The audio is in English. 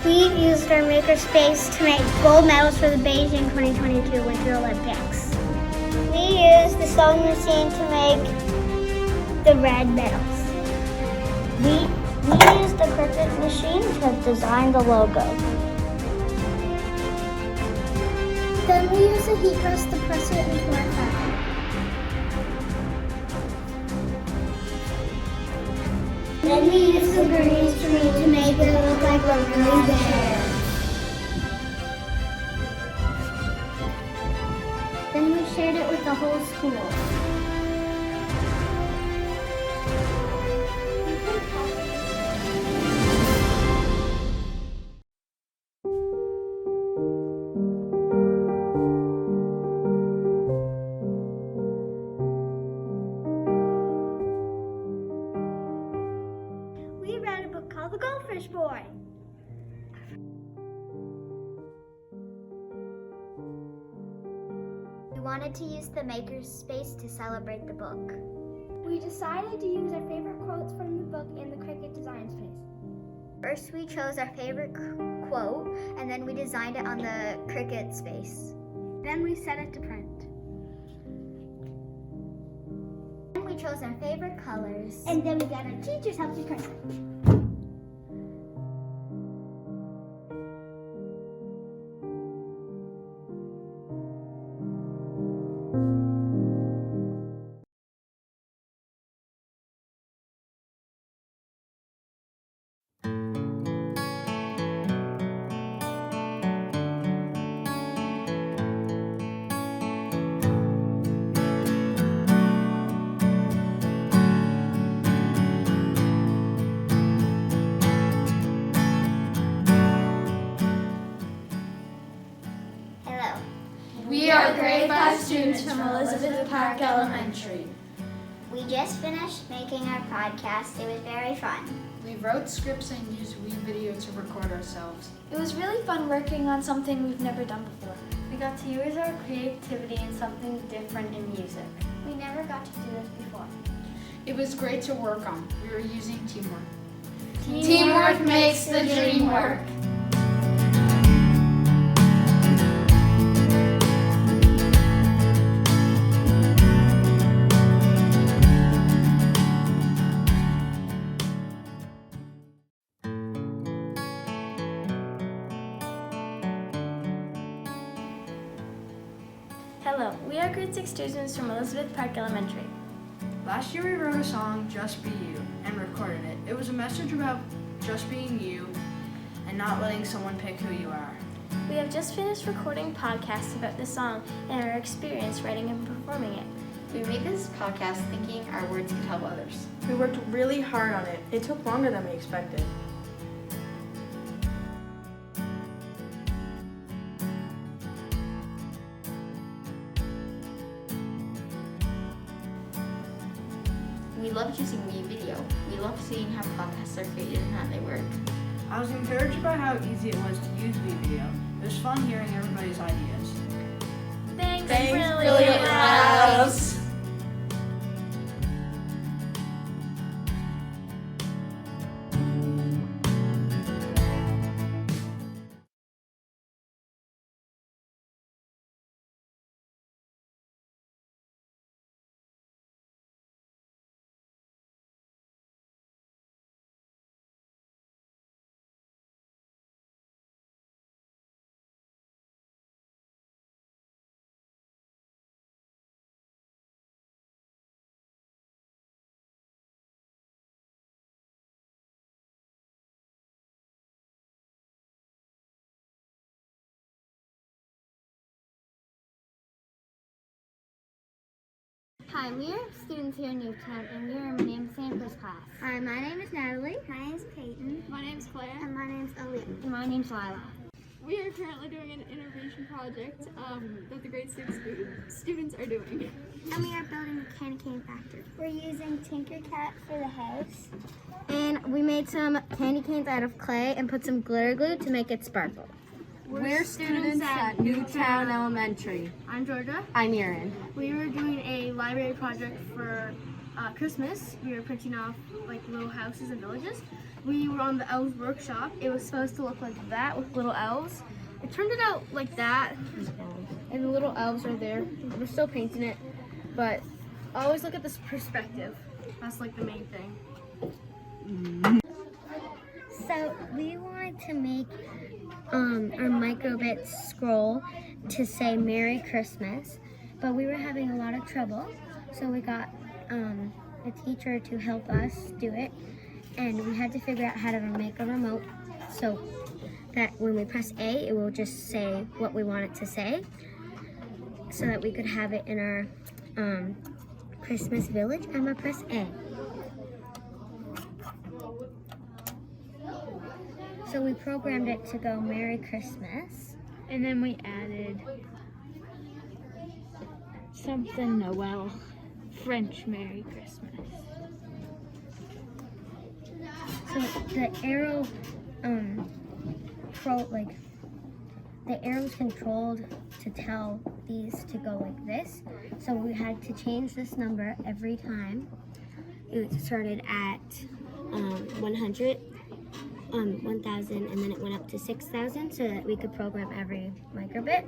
We used our makerspace to make gold medals for the Beijing 2022 Winter Olympics. We used the sewing machine to make the red medals. We used the Cricut machine to design the logo. Then we used a heat press to press it into our fabric. Then we used the green screen to make it look like we're really there. Then we shared it with the whole school. We read a book called The Goldfish Boy. We wanted to use the maker's space to celebrate the book. We decided to use our favorite quotes from the book in the Cricut design space. First, we chose our favorite quote, and then we designed it on the Cricut space. Then we set it to print. Then we chose our favorite colors. And then we got our teacher's help to print it. We are grade 5 students from Elizabeth Park Elementary. We just finished making our podcast. It was very fun. We wrote scripts and used video to record ourselves. It was really fun working on something we've never done before. We got to use our creativity in something different in music. We never got to do this before. It was great to work on. We were using teamwork. Teamwork makes the dream work. Hello, we are grade 6 students from Elizabeth Park Elementary. Last year we wrote a song, Just Be You, and recorded it. It was a message about just being you and not letting someone pick who you are. We have just finished recording podcasts about the song and our experience writing and performing it. We made this podcast thinking our words could help others. We worked really hard on it. It took longer than we expected. We loved using video. We loved seeing how podcasts are created and how they work. I was encouraged by how easy it was to use video. It was fun hearing everybody's ideas. Thanks Brilliant Labs! Hi, we are students here in Newtown, and we are in my name is Sandra's class. Hi, my name is Natalie. My name is Peyton. My name's Claire. And my name is Aaliyah. And my name's Lila. We are currently doing an innovation project that the grade 6 students are doing. And we are building a candy cane factory. We're using Tinkercad for the house. And we made some candy canes out of clay and put some glitter glue to make it sparkle. We're students at Newtown Elementary. I'm Georgia. I'm Erin. We were doing a library project for Christmas. We were printing off like little houses and villages. we were on the elves workshop. It was supposed to look like that with little elves. It turned it out like that, and the little elves are there. We're still painting it, but always look at this perspective. That's like the main thing. So we wanted to make our microbit scroll to say Merry Christmas, but we were having a lot of trouble. So we got a teacher to help us do it, and we had to figure out how to make a remote so that when we press A, it will just say what we want it to say, so that we could have it in our Christmas village. I'm gonna press A. So we programmed it to go Merry Christmas. And then we added something Noel, French Merry Christmas. So the arrow, the arrow's controlled to tell these to go like this. So we had to change this number every time. It started at 100, 1,000, and then it went up to 6,000 so that we could program every microbit.